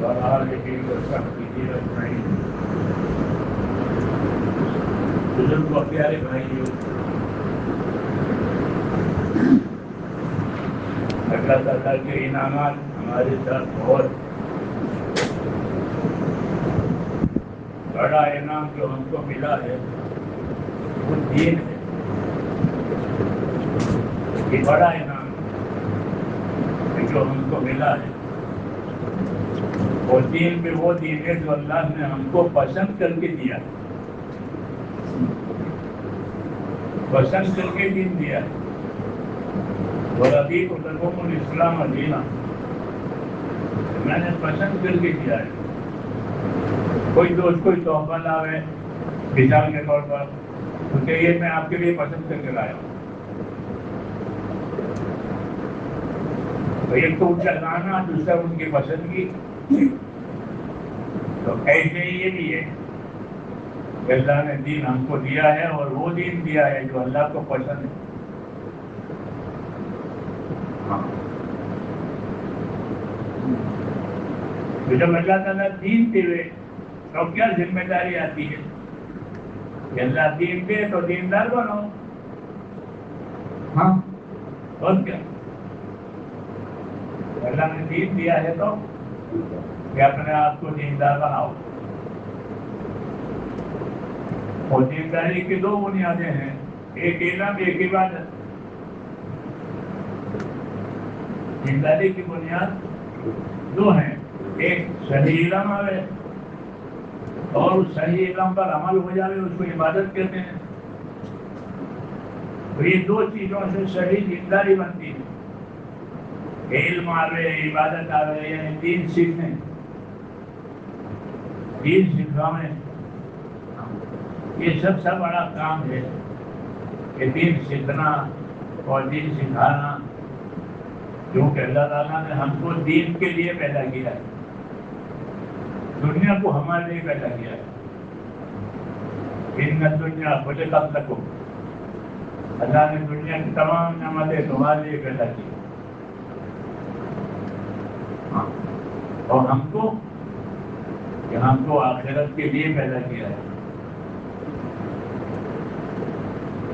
وآلہ وصحبہ اجمعین۔ بزرگ و پیارے بھائیوں، اللہ تعالیٰ کے انعامات ہمارے ساتھ بہت بڑا انعام جو ہم کو ملا ہے وہ دین ہے۔ یہ بڑا انعام ہے جو ہم کو ملا ہے، اور دین میں وہ دین ہے جو اللہ نے ہم کو پسند کر کے دیا، پسند کر کے دین دیا ہے۔ وَرَضِيتُ لَكُمُ الْإِسْلَامَ دِينًا، میں نے پسند کر کے دیا ہے۔ کوئی دوست کوئی تحفہ لاوے مثال کے طور پر تو کہ یہ میں آپ کے لیے پسند کر کے لایا ہوں، تو ایک تو ان کا لانا، دوسرا ان کی پسندگی۔ تو ایسے ہی یہ بھی ہے کہ اللہ نے دین ہم کو دیا ہے، اور وہ دین دیا ہے جو اللہ کو پسند ہے۔ تو جب اللہ تعالیٰ دین دے تو کیا ذمہ داری آتی ہے کہ اللہ دین دے تو دیندار بنو۔ ہاں، اور کیا، اللہ نے دین دیا ہے تو کہ اپنے آپ کو دیندار بناؤ۔ اور دینداری کی دو بنیادیں ہیں، ایک علم، ایک عبادت۔ دینداری کی بنیاد دو ہیں، ایک صحیح علم ہے اور اس صحیح علم پر عمل ہو جائے، اس کو عبادت کہتے ہیں۔ تو یہ دو چیزوں سے صحیح دینداری بنتی ہے، علم آوے، عبادت آوے، یعنی دین سیکھنے، دین سکھانے۔ یہ سب سے بڑا کام ہے کہ دین سیکھنا اور دین سکھانا، کیونکہ اللہ تعالیٰ نے ہم کو دین کے لیے پیدا کیا ہے، دنیا کو ہمارے لیے پیدا کیا ہے۔ ان الدنیا خلقت لکم، اللہ نے دنیا کی تمام نعمتیں تمہارے لیے پیدا کی، اور ہم کو آخرت کے لیے پیدا کیا ہے۔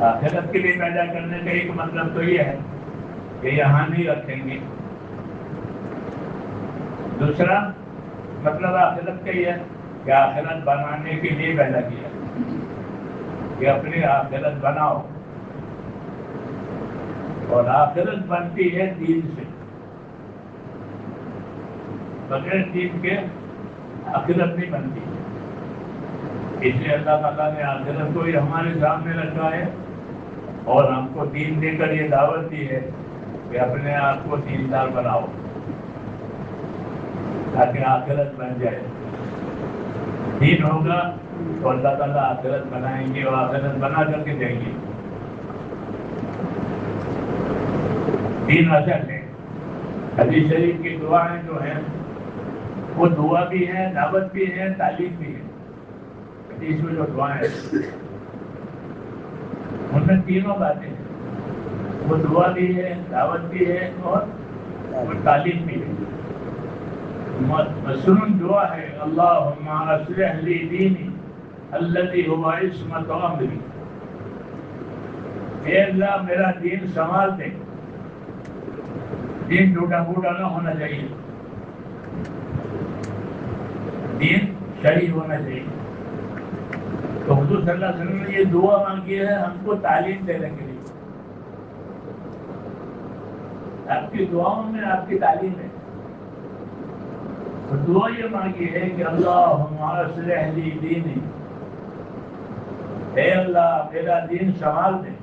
آخرت کے لیے پیدا کرنے کا ایک مطلب تو یہ ہے کہ یہاں نہیں رکھیں گے، دوسرا مطلب آخرت کا یہ ہے کہ آخرت بنانے کے لیے پیدا کیا کہ اپنی آخرت بناؤ، اور آخرت بنتی ہے دین سے، بغیر دین کے آخرت نہیں بنتی۔ اس لیے اللہ تعالیٰ نے آخرت کو ہی ہمارے سامنے رکھا ہے، اور ہم کو دین دے کر یہ دعوت دی ہے کہ اپنے آپ کو دیندار بناؤ تاکہ آخرت بن جائے۔ دین ہوگا تو اللہ تعالیٰ آخرت بنائیں گے، اور آخرت بنا کر کے دیں گے۔ دین اصل ہے۔ حدیث شریف کی دعائیں جو ہیں وہ دعا بھی ہے، دعوت بھی ہے، تعلیم بھی ہے۔ حدیث میں جو دعائیں ہیں ان میں تینوں باتیں ہیں، وہ دعا بھی ہے، دعوت بھی ہے، اور تعلیم بھی ہے۔ مسنون دعا ہے، اللہم اصلح لی دینی الذی هو عصمۃ امری، اے اللہ میرا دین سنبھال دے، دین ٹوٹا پھوٹا نہ ہونا چاہیے، دین صحیح ہونا چاہیے۔ تو حضور صلی اللہ علیہ وسلم نے یہ دعا مانگی ہے ہم کو تعلیم دینے کے لیے۔ آپ کی دعاؤں میں آپ کی تعلیم ہے، اور دعا یہ مانگی ہے کہ اللہم اصلح لی دینی، اے اللہ میرا دین سنبھال دے۔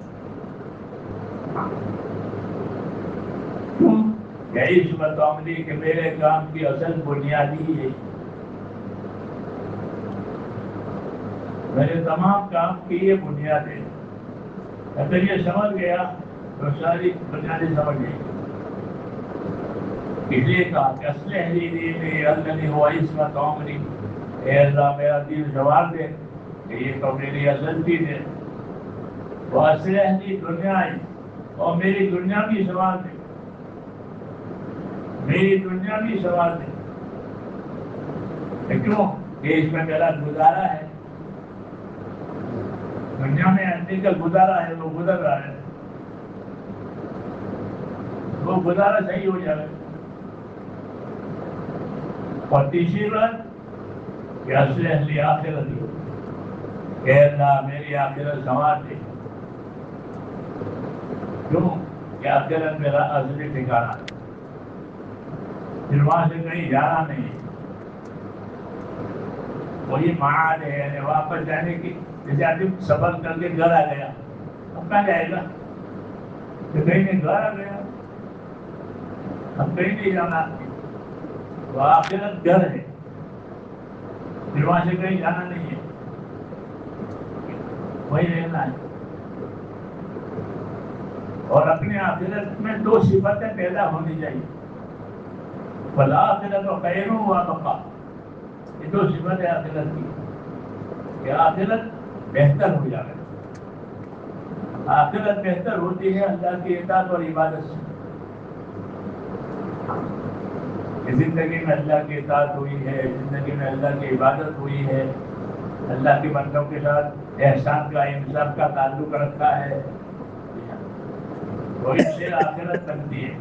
یہی عصمت عملی کہ میرے کام کی اصل بنیادی ہے، میرے تمام کام کی یہ بنیاد ہے۔ اگر یہ سمجھ گیا تو ساری بنیادیں سمجھ گئی۔ اس لیے کہا کہ اصلح لی دینی الذی هو عصمۃ امری، اے اللہ میرا دین سنبھال دے، کہ یہ تو میری اصل چیز ہے۔ واصلح لی دنیائی، اور میری دنیا بھی سنبھال دے، میری دنیا بھی سنبھال دے۔ کیوں کہ اس میں میرا گزارا ہے، دنیا میں آدمی کا گزارا ہے، وہ گزر رہا ہے، وہ گزارا صحیح ہو جائے. اور تیسری بات کہ اصل آخرت ہو کہ اللہ میری آخرت سنوار دے. کیوں کہ آخرت میرا اصلی ٹھکانا ہے، پھر وہاں سے کہیں جانا نہیں ہے. وہی معاد ہے، یعنی واپس جانے کی. جیسے آدمی سفر کر کے گھر آ گیا، اب کہاں جائے گا؟ کہ کہیں نہیں، گھر آ گیا، اب کہیں نہیں جانا. وہ آخرت گھر ہے، پھر وہاں سے کہیں جانا نہیں ہے، وہی رہنا ہے. اور اپنے آخرت میں دو صفتیں پیدا ہونی چاہیے. والآخرت خیر وابقا، یہ دو صفتیں آخرت کی کہ آخرت بہتر ہو جائے. آخرت بہتر ہوتی ہے اللہ کی اطاعت اور عبادت سے. زندگی میں اللہ کی اطاعت ہوئی ہے، زندگی میں اللہ کی عبادت ہوئی ہے، اللہ کے بندوں کے ساتھ احسان کا انصاف کا تعلق رکھا ہے، تو اس سے آخرت بنتی ہے.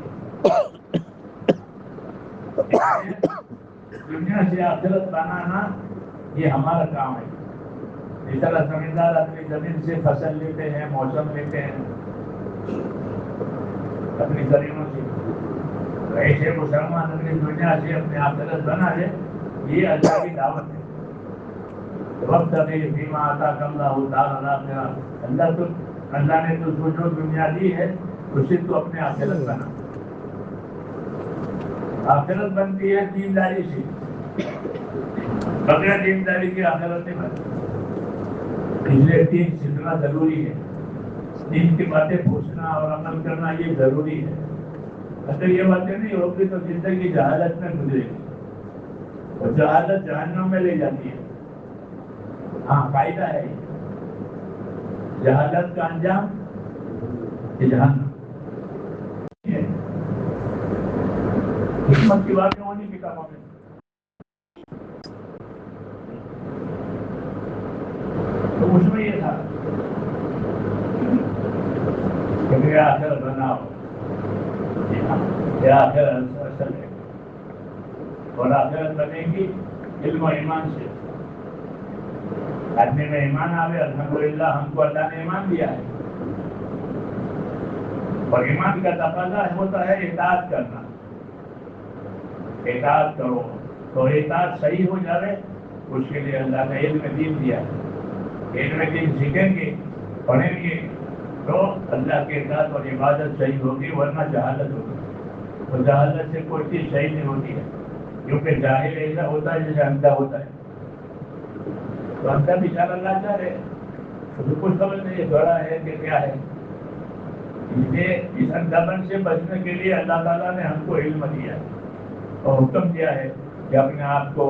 دنیا سے آخرت بنانا یہ ہمارا کام ہے. اس طرح زمیندار اپنی زمین سے فصل لیتے ہیں، موسم لیتے ہیں اپنی زمینوں سے، ایسے مسلمان اپنی دنیا سے اپنے آخرت بنا لے. یہ اللہ کی دعوت ہے. وقت ابھی فیما آتا کملہ ہوتا اللہ نے تو جو دنیا دی ہے اسے تو اپنے آخرت بنا. آخرت بنتی ہے دینداری سے، بغیر دینداری کی آخرت نہیں بنتی. اس لیے دین سیکھنا ضروری ہے، دین کی باتیں پوچھنا اور عمل کرنا یہ ضروری ہے. اگر یہ باتیں نہیں ہوگی تو زندگی جہالت میں گزرے گی، اور جہالت جہنم میں لے جاتی ہے. ہاں فائدہ ہے، جہالت کا انجام جہنم. حکمت کی باتیں ہونی کتابوں میں. تو اس میں یہ تھا کہ میرا آخر بناؤ، یہ آخر اصل ہے. اور آخرت بنے گی علم و ایمان سے. آدمی میں ایمان آوے، الحمدللہ ہم کو اللہ نے ایمان دیا ہے. اور ایمان کا تقاضا ہوتا ہے اطاعت کرنا. اطاعت کرو تو اطاعت صحیح ہو جائے. اس کے لیے اللہ نے علم دین دیا ہے. علم دین سیکھیں گے، پڑھیں گے تو اللہ کے اطاعت اور عبادت صحیح ہوگی، ورنہ جہالت ہوگی. اور جہالت سے کوئی چیز صحیح نہیں ہوتی ہے، کیونکہ جاہل ایسا ہوتا ہے جیسے اندھا ہوتا ہے. تو اندھا بیچارہ اللہ چاہ رہے تو کچھ سمجھ نہیں بڑا ہے کہ کیا ہے. اس اندھاپن سے بچنے کے لیے اللہ تعالیٰ نے ہم کو علم دیا ہے اور حکم دیا ہے کہ اپنے آپ کو،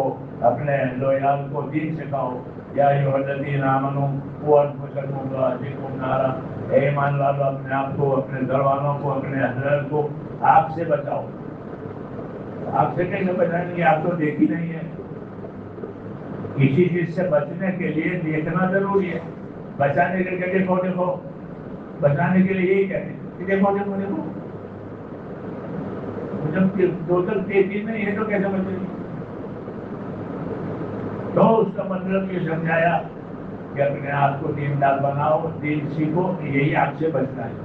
اپنے لویال کو دین سکھاؤ. یا ایھا الذین آمنوا قوا انفسکم واہلیکم نارا، اے ایمان والو اپنے آپ کو، اپنے گھر والوں کو، اپنے اہل کو آگ سے بچاؤ. آگ سے کیسے بچائیں گے؟ آپ تو دیکھی نہیں ہے. کسی چیز سے بچنے کے لیے دیکھنا ضروری ہے. بچانے کے لیے دیکھو دیکھو، بچانے کے لیے یہی کہتے ہیں کہ دیکھو دیکھو دیکھو. جب ٹوٹل دیکھی نہیں ہے تو کیسے بچے گی؟ تو اس کا مطلب یہ سمجھایا کہ اپنے آپ کو دیندار بناؤ، دین سیکھو، یہی آپ سے بچنا ہے.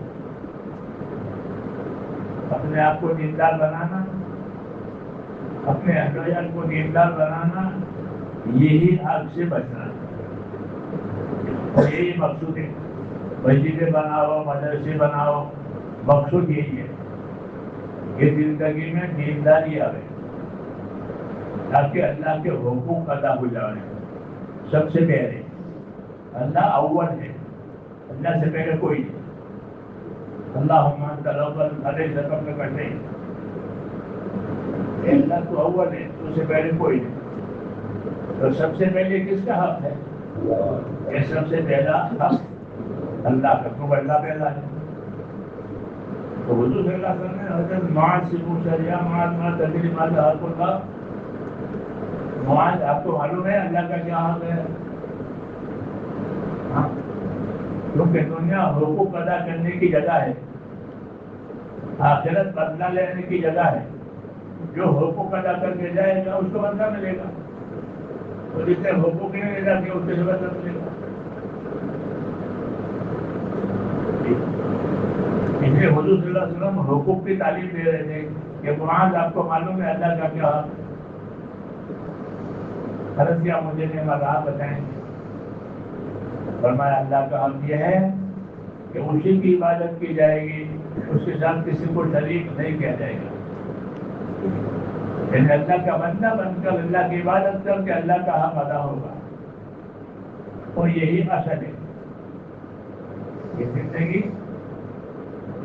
اپنے آپ کو دیندار بنانا، اپنے اہل کو دیندار بنانا، یہی آپ سے بچنا ہے. اور یہی مقصود ہے. مسجدیں بناؤ، مدرسے بناؤ، مقصود یہی ہے کہ زندگی میں دینداری آئے تاکہ اللہ کے حقوق ادا ہو جائے. سب سے پہلے اللہ اول ہے، اللہ سے پہلے کوئی نہیں. اللہم انت الاول فلیس قبلک شیء. اللہ تو اول ہے، تو سے پہلے کوئی نہیں. تو سب سے پہلے کس کا حق ہے؟ یہ سب سے پہلا حق اللہ کا، کیونکہ اللہ پہلا ہے. تو حضور صلی اللہ علیہ وسلم نے حضرت معاذ سے پوچھا، یا معاذ ما تدری ماذا حق اللہ؟ معاذ آپ کو معلوم ہے اللہ کا کیا حال ہے؟ کیونکہ دنیا حقوق ادا کرنے کی جگہ ہے، آخرت بدلہ لینے کی جگہ ہے. جو حقوق ادا کر کے جائے گا اس کو بدلہ ملے گا، اور جس نے حقوق نہیں ادا کیا اس سے بدلہ ملے گا. اس لیے حضور صلی اللہ علیہ وسلم حقوق کی تعلیم دے رہے تھے کہ معاذ آپ کو معلوم ہے اللہ کا کیا حق. فرض کیا مجھے نعمت آپ بتائیں. فرمایا اللہ کا حق یہ ہے کہ اسی کی عبادت کی جائے گی، اس کے ساتھ کسی کو شریک نہیں کیا جائے گا. یعنی اللہ کا بندہ بن کر اللہ کی عبادت کر کے اللہ کا حق ادا ہوگا، اور یہی اصل ہے. یہ زندگی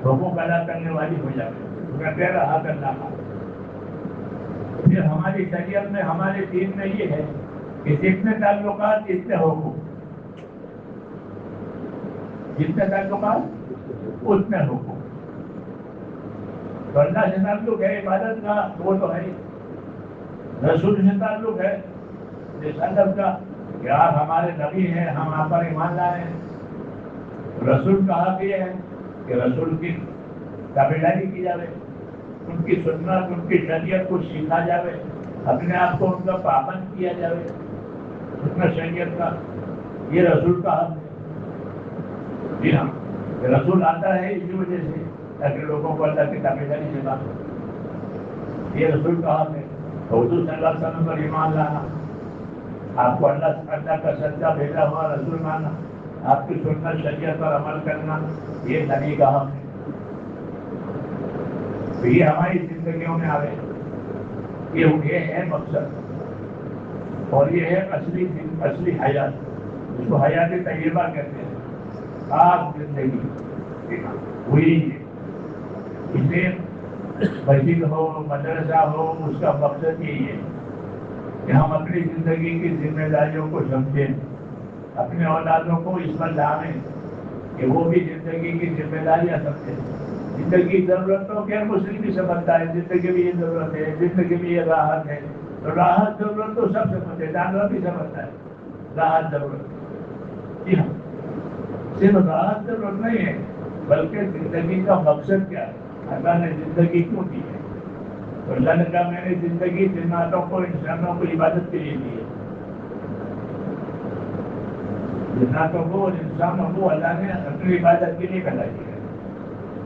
حقوق ادا کرنے والی ہو جائے میں کہہ رہا اللہ کا. پھر ہماری شریعت میں ہمارے دین میں یہ ہے کہ جتنے تعلقات اتنے حقوق، جتنے تعلقات اتنے حقوق. تو اللہ سے تعلق ہے عبادت کا وہ تو ہے، رسول سے تعلق ہے رسالت کا کہ آپ ہمارے نبی ہیں، ہم آپ پر ایمان لائے ہیں. رسول کا حق یہ ہے کہ رسول کی تابعداری کی جائے، ان کی سنت ان کی شریعت کو سیکھا جائے، اپنے آپ کو ان کا پابند کیا جائے سنت شریعت کا. یہ رسول کا حق ہے. جی ہاں، رسول آتا ہے اسی وجہ سے تاکہ لوگوں کو اللہ کی تابعداری سے بات ہو. یہ رسول کا حق ہے. حضور صلی اللہ علیہ وسلم پر ایمان لانا، آپ کو اللہ کا سچا بھیجا ہوا رسول ماننا، آپ کی سنت شریعت پر عمل کرنا، یہ نبی کا حق ہے. تو یہ ہماری زندگیوں میں آئے، یہ ہے مقصد، اور یہ ہے اصلی حیات، جس کو حیات طیبہ کہتے ہیں. آپ زندگی ہوئی ہے. اس لیے مسجد ہو مدرسہ ہو، اس کا مقصد یہی ہے کہ ہم اپنی زندگی کی ذمہ داریوں کو سمجھیں، اپنے اولادوں کو اس پر لائیں کہ وہ بھی زندگی کی ذمہ داریاں سمجھیں. زندگی کی ضرورتوں کے مسلم بھی سمجھتا ہے، زندگی میں یہ ضرورت ہے، زندگی میں یہ راحت ہے. تو راحت ضرورت تو سب سمجھتے، جانور بھی سمجھتا ہے راحت ضرورت. جی ہاں، صرف راحت ضرورت نہیں ہے بلکہ زندگی کا مقصد کیا ہے، اللہ نے زندگی کیوں دی ہے. تو اللہ نے کہا میں نے زندگی جناتوں کو انسانوں کو عبادت کے لیے دی ہے. جناتوں کو اور انسانوں کو اللہ نے اپنی عبادت کے لیے پیدا کیا ہے،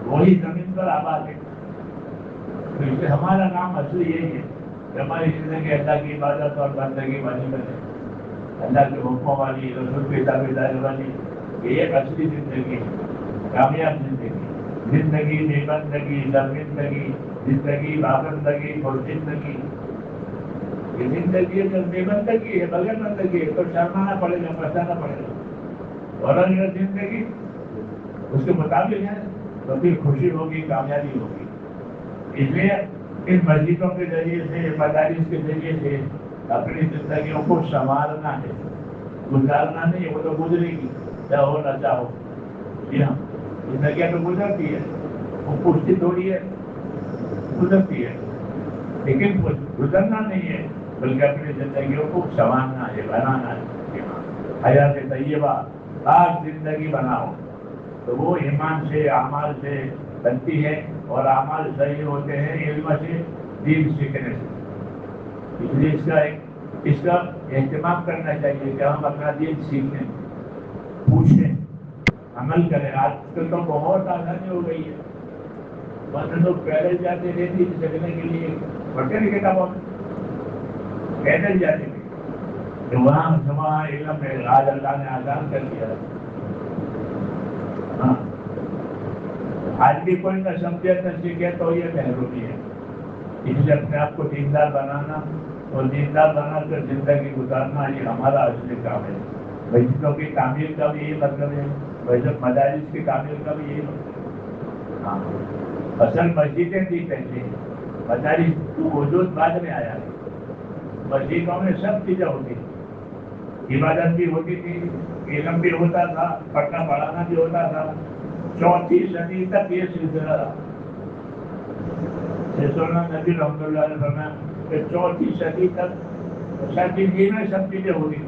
وہی زمین پر آباد ہے. تو اس سے ہمارا نام اصل یہی ہے کہ ہماری زندگی اللہ کی عبادت اور بندگی والی بنے، اللہ کے حکموں والی، رسول کی تابعداری والی. یہ ایک اصلی زندگی ہے، کامیاب زندگی. زندگی بے بندگی، شرمندگی، زندگی پابندگی اور زندگی. یہ زندگی اگر بے بندگی ہے، بغیر بندگی ہے تو شرمانا پڑے گا، پچھتانا پڑے گا. اور اگر زندگی اس کے مطابق ہے تو پھر خوشی ہوگی، کامیابی ہوگی. اس لیے ان مسجدوں کے ذریعے سے، مدارس کے ذریعے سے اپنی زندگیوں کو سنوارنا ہے، گزارنا نہیں. وہ تو گزرے گی چاہو نہ چاہو. جی ہاں، زندگیاں تو گزرتی ہے، وہ پوچھتی تھوڑی ہے، گزرتی ہے. لیکن گزرنا نہیں ہے بلکہ اپنی زندگیوں کو سنوارنا ہے، بنانا ہے. حیات طیبہ پاک زندگی بناؤ تو وہ ایمان سے، اعمال سے بنتی ہے، اور اعمال صحیح ہوتے ہیں علم سے، دین سیکھنے سے. اس لیے اس کا اہتمام کرنا چاہیے کہ ہم اپنا دین سیکھیں، پوچھیں، عمل کریں. آج کل تو بہت آسانی ہو گئی ہے. ورنہ لوگ پیدل جاتے رہتے چلنے کے لیے، پڑھتے نہیں کتابوں میں، پیدل جاتے تھے. تو وہاں علم ہے، آج اللہ نے آزاد کر دیا. ہاں، آج بھی کوئی نہ سمجھے نہ سیکھے تو یہ محرومی ہے. اس لیے اپنے آپ کو دیندار بنانا اور دیندار بنا کر زندگی گزارنا یہ ہمارا اصلی کام ہے. مسجدوں کی تعمیر کا بھی یہ مطلب ہے، مدارس کی تعمیر کا بھی یہی مطلب ہے. ہاں، اصل مسجدیں تھی پہلے، مدارس تو وجود بعد میں آیا ہے. مسجدوں میں سب چیزیں ہوتی تھی، عبادت بھی ہوتی تھی، علم بھی ہوتا تھا، پڑھنا پڑھانا بھی ہوتا تھا. 4 صدی تک یہ سلسلہ رہا. نبی رحمۃ اللہ علیہ فرمایا کہ 4 صدی تک سب چیزیں ہوتی تھی،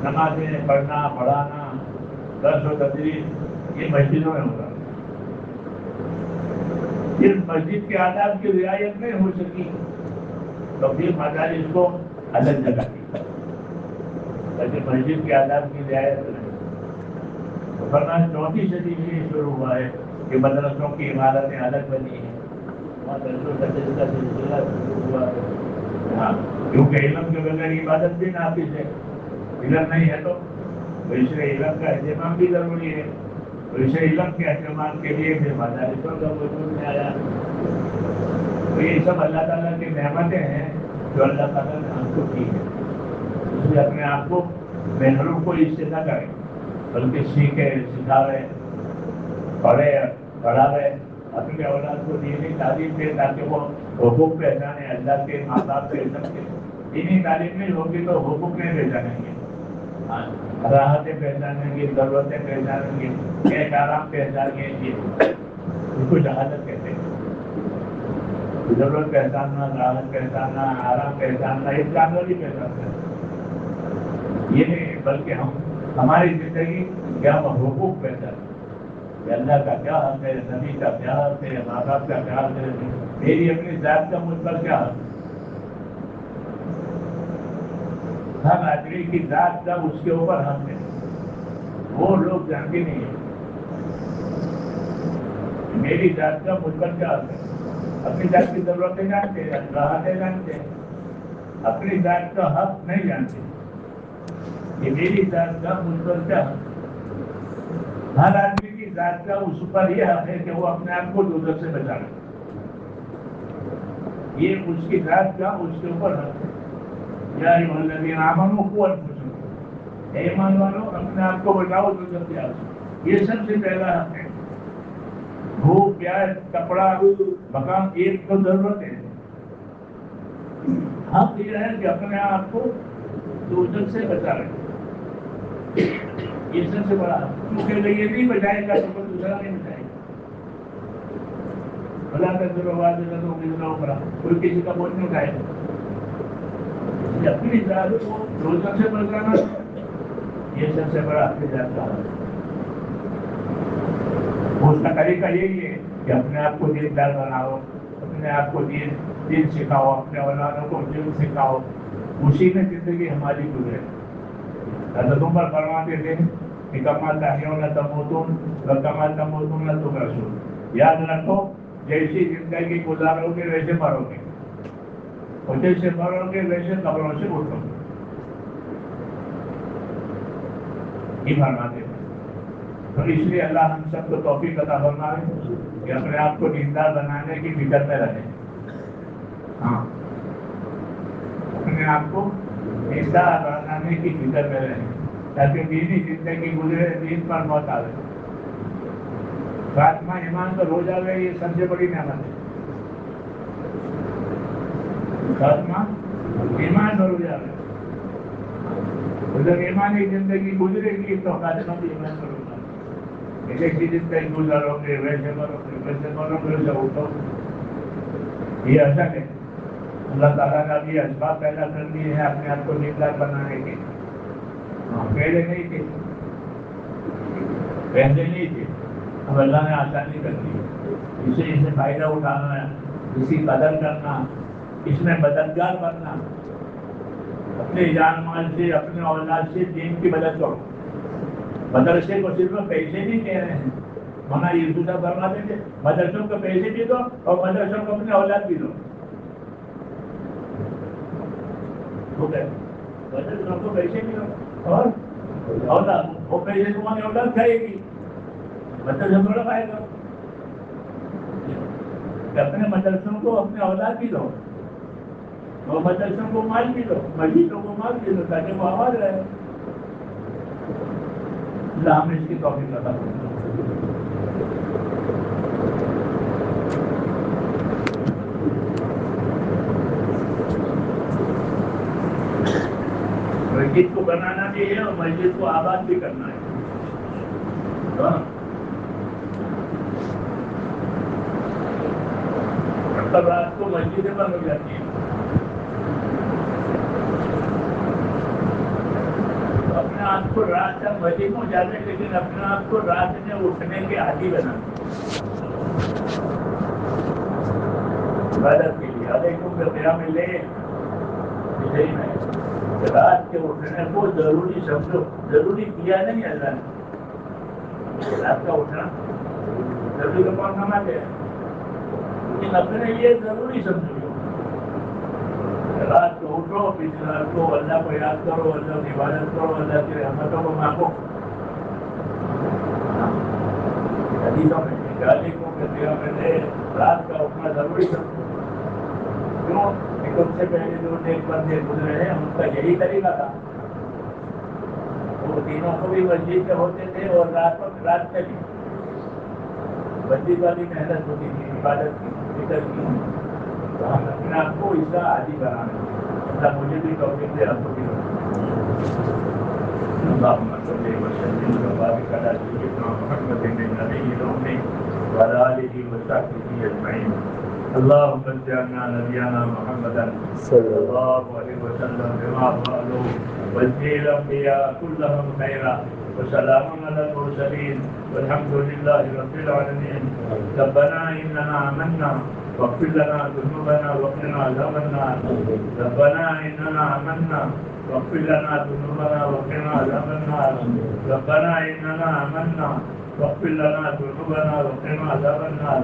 نمازیں پڑھنا پڑھانا درس و تدریس یہ مسجدوں میں ہوتا. پھر مسجد کے آداب کی رعایت نہیں ہو سکی تو پھر مدارس کو الگ جگہ دی، لیکن مسجد کے آداب کی رعایت نہیں. فرمایا 4ویں صدی میں یہ شروع ہوا ہے کہ مدرسوں کی عمارتیں الگ بنی ہیں، وہاں درس و تدریس کا سلسلہ شروع ہوا ہے. کیونکہ علم کے بغیر عبادت بھی ناقص ہے، علم نہیں ہے تو ویسے علم کا اہتمام بھی ضروری ہے. ویسے علم کے اہتمام کے لیے پھر مدارسوں کا وجود میں آیا. تو یہ سب اللہ تعالیٰ کی نعمتیں ہیں جو اللہ تعالیٰ نے ہم کو کی ہے. اس لیے اپنے آپ کو محروم کو اس سے نہ کریں، بلکہ سیکھے سکھاوے پڑھے پڑھاوے، اپنے اولاد کو دینی تعلیم دے تاکہ وہ حقوق پہچانے اللہ کے، ماں باپ کے، سب کے. دینی تعلیم نہیں ہوگی تو حقوق نہیں پہچانیں گے، راحتیں پہچانیں گے، ضرورتیں پہچانیں گے، ایک آرام پہچانیں گے. اس کو شہادت کہتے ہیں. ضرورت پہچاننا، راحت پہچاننا، آرام پہچاننا، اس جانور بھی پہچاننا یہ نہیں، بلکہ ہماری زندگی کیا حقوق پہچانا، اللہ کا کیا حق ہے، نبی کا کیا حق ہے، ماں باپ کا کیا حق ہے، میری اپنی ذات کا مجھ پر کیا حق ہے. ہر آدمی کی ذات کا اس کے اوپر حق ہے، وہ لوگ جانتے نہیں ہیں. میری ذات کا مجھ پر کیا حق ہے. اپنی ذات کی ضرورتیں جانتے ہیں، راحتیں جانتے ہیں، اپنی ذات کا حق نہیں جانتے کہ میری ذات کا مجھ پر کیا حق ہے. ہر آدمی کی ذات کا اس پر یہ حق ہے کہ وہ اپنے آپ کو دوزخ سے بچا لے. یہ اس کی ذات کا اس کے اوپر حق ہے. یا ایھا الذین آمنوا قوا انفسکم، اے ایمان والو اپنے آپ کو بچاؤ دوزخ سے. یہ سب سے پہلا حق ہے. بھوک پیاس کپڑا مکان ایک تو ضرورت ہے، حق یہ ہے کہ اپنے آپ کو دوزخ سے بچا لے. یہ سب سے بڑا حق، کیونکہ یہ نہیں بچائے گا تو کوئی دوسرا نہیں بچائے گا. اللہ کا ضرور آواز کوئی کسی کا بوجھ نہیں اٹھائے گا. اپنی ذات کو دوزخ سے بچانا یہ سب سے بڑا اپنی ذات کا حق ہے. اس کا طریقہ یہی ہے کہ اپنے آپ کو دیندار بناؤ، اپنے آپ کو دین سکھاؤ، اپنے اولادوں کو دین سکھاؤ. اسی میں زندگی ہماری گزرے. حضرت عمر فرماتے تھے کہ کما تحیون تموتون وکما تموتون تبعثون. یاد رکھو جیسی زندگی گزارو گے ویسے مرو گے، اور جیسے مرو گے ویسے قبروں سے اٹھو گے. یہ فرماتے تھے. تو اس لیے اللہ ہم سب کو توفیق عطا فرمائے کہ اپنے آپ کو دیندار بنانے کی فکر میں رہیں. ہاں، اپنے آپ کو دیندار بنانے کی فکر میں رہیں تاکہ دینی زندگی گزرے، دین پر موت آئے. خاتمہ ایمان پر ہو جائے یہ سب سے بڑی نعمت ہے. خاتمہ ایمان پر ہو جائے، جب ایمانی زندگی گزرے گی تو خاتمہ بھی ایمان پر ہوگا. جیسی زندگی گزارو گے ویسے مرو گے، ویسے مرو گے ویسے اٹھو. یہ ایسا ہے اللہ تعالیٰ نے ابھی اسباب پیدا کر دیے ہیں اپنے آپ کو دیندار بنانے کے. پہلے نہیں تھے، پہلے نہیں تھے، اب اللہ نے آسانی کر دی. اسے فائدہ اٹھانا ہے، اسی قدر کرنا، اس میں مددگار بننا. اپنے جان مال سے، اپنے اولاد سے دین کی مدد کرو. مدرسے کو صرف پیسے نہیں کہہ رہے ہیں، مولانا یوسف صاحب فرماتے تھے مدرسوں کو پیسے بھی دو اور مدرسوں کو اپنے اولاد بھی دو. مدرسوں کو پیسے بھی دو اور اولاد، وہ پیسے تمہاری اولاد کھائے گی، مدرسہ تھوڑا کھائے گا. اپنے مدرسوں کو اپنے اولاد بھی دو اور مدرسوں کو مال بھی دو، مسجدوں کو مال بھی دو تاکہ وہ آواز رہے. اللہ ہم اس کی توفیق عطا فرمائے. مسجد کو بنانا بھی ہے اور مسجد کو آباد بھی کرنا ہے. رات کو مسجدیں بند ہو جاتی ہیں، کو رات تک وظیفوں جاتے لیکن اپنے آپ کو رات میں اٹھنے کے عادی بنا عبادت کے لیے علیکم بالقیام اللیل صحیح نہیں رات کے اٹھنے کو ضروری سمجھو ضروری کیا نہیں اللہ نے رات کا اٹھنا ضروری کا کون نماز ہے لیکن اپنے لیے ضروری سمجھو رات کو اٹھو پھر رات کو اللہ کو یاد کرو اللہ کی عبادت کرو اللہ کی رحمتوں کو مانگو حدیثوں میں گالی کو میں رات کا اٹھنا ضروری سمجھو کیوں کہ ان سے پہلے جو ایک بندے گزرے ہیں ان کا یہی طریقہ تھا وہ تینوں کو بھی مسجد میں ہوتے تھے اور رات چلی مسجد والی محنت ہوتی تھی عبادت کی فکر کی تو ہم اپنے آپ کو اس کا عادی بنانا اللہ مجھے بھی توفیق دے آپ کو بھی اللهم صل وسلم وبارك على سيدنا محمد النبي الأمي وعلى آله وصحبه أجمعين اللهم اجعلنا نبينا محمدا صلى الله عليه وسلم بما فعلوا واجزي الأنبياء كلهم خيرا وسلام على المرسلين والحمد لله رب العالمين ربنا إننا آمنا واغفر لنا ذنوبنا وقنا عذاب النار ربنا إننا آمنا واغفر لنا ذنوبنا وقنا عذاب النار ربنا إننا آمنا واغفر لنا ذنوبنا وقنا عذاب النار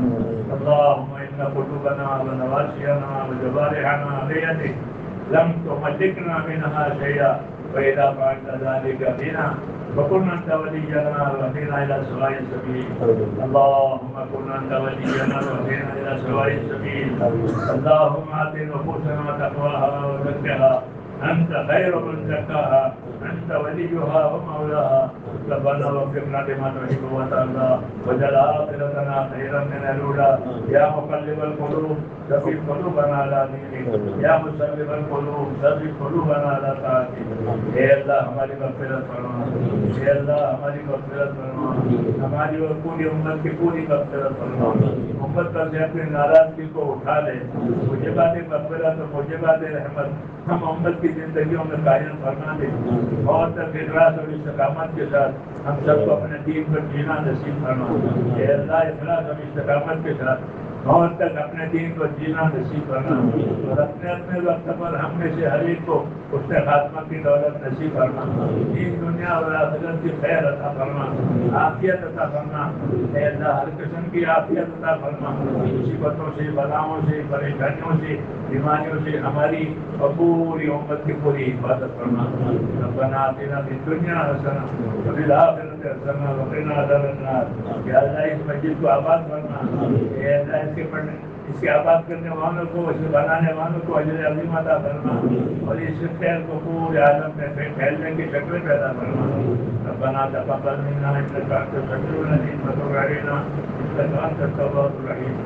اللهم إن قلوبنا ونواسينا وجوارحنا بيدك لم تملكنا منها شيئا وإذا فعلت ذلك بنا وكن أنت ولينا واهدنا إلى سواء السبيل اللهم كن أنت ولينا واهدنا إلى سواء السبيل اللهم آت نفوسنا تقواها وزكها أنت خير من زكاها أنت وليها ومولاها ربنا واغفر لنا لما تحب وترضى واجعل آخرتنا خيرا من الأولى يا مقلب القلوب ثبت قلوبنا على دينك يا مصرف القلوب ثبت قلوبنا على طاعتك اے اللہ ہماری مغفرت فرما اے اللہ ہماری مغفرت فرما ہماری اور پوری امت کی پوری مغفرت فرما امت پر سے اپنی ناراضگی کو اٹھا لے مجھے بات مغفرت اور مجھے بات رحمت ہم امت کی زندگیوں میں قائم فرما دے اور تک اخلاص اور استقامت کے ساتھ ہم سب کو اپنے دین پر جینا نصیب فرما اے اللہ اخلاص اور استقامت کے ساتھ اور تک اپنے دین کو جینا نصیب فرما اور اپنے وقت پر ہم میں سے ہر ایک کو اس نے خاتمہ کی دولت نصیب فرما دین دنیا اور آخرت کی خیر عطا فرما عافیت عطا فرما اے اللہ ہر قسم کی عافیت عطا فرما مصیبتوں سے بلاؤں سے پریشانیوں سے بیماریوں سے ہماری اور پوری امت کی پوری حفاظت فرما ربنا آتنا فی الدنیا حسنہ وفی الآخرۃ حسنہ وقنا عذاب النار یا اللہ اس مسجد کو آباد فرما اے اللہ اس کے آباد کرنے والوں کو اسے بنانے والوں کو اجر عظیم عطا فرما اور اس خیر کو پورے عالم میں پھیلنے کی شکل پیدا فرما ربنا تقبل منا انك انت السميع العليم وتب علينا انك انت التواب الرحيم